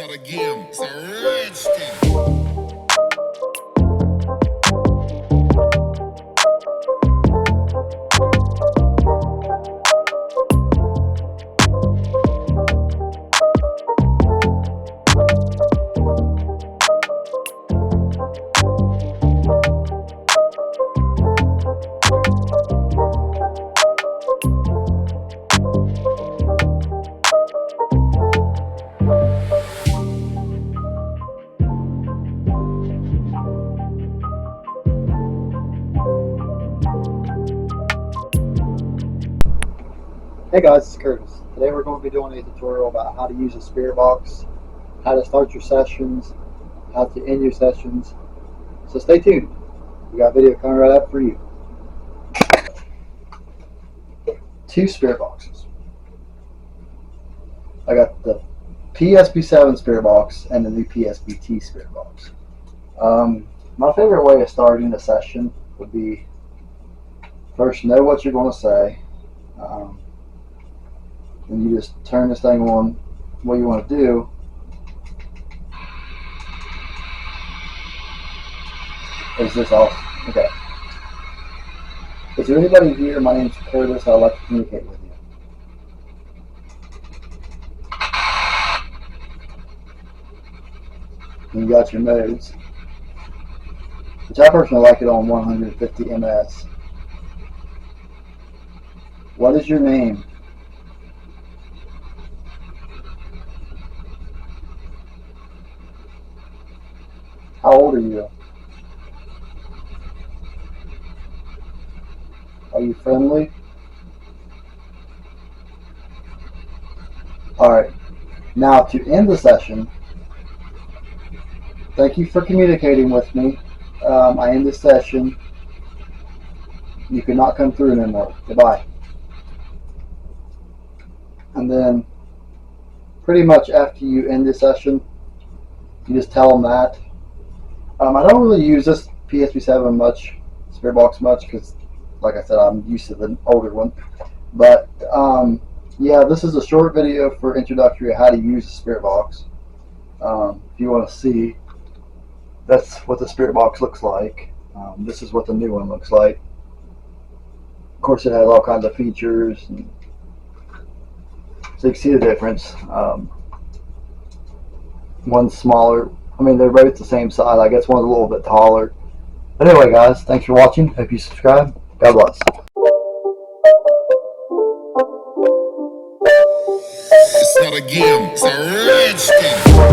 not a game, it's a rich thing. Hey guys, it's Curtis. Today we're going to be doing a tutorial about how to use a spirit box, how to start your sessions, how to end your sessions. So stay tuned. We got a video coming right up for you. Two spirit boxes. I got the PSP7 spirit box and the new PSBT spirit box. My favorite way of starting a session would be first know what you're going to say. And you just turn this thing on what you want to do. Is this off? Okay. Is there anybody here? My name's Curtis. I'd like to communicate with you. And you got your modes, which I personally like it on 150 ms. What is your name? How old are you? Are you friendly? Alright, now to end the session, thank you for communicating with me. I end the session. You cannot come through anymore. Goodbye. And then, pretty much after you end the session, you just tell them that. I don't really use this PSP7 much, spirit box much, because like I said, I'm used to the older one. But yeah, this is a short video for introductory of how to use the spirit box. If you want to see, that's what the spirit box looks like. This is what the new one looks like. Of course, it has all kinds of features, and so you can see the difference. One's smaller. I mean, they're both the same size. I guess one's a little bit taller. But anyway, guys, thanks for watching. Hope you subscribe. God bless. It's not a game, it's a rich thing.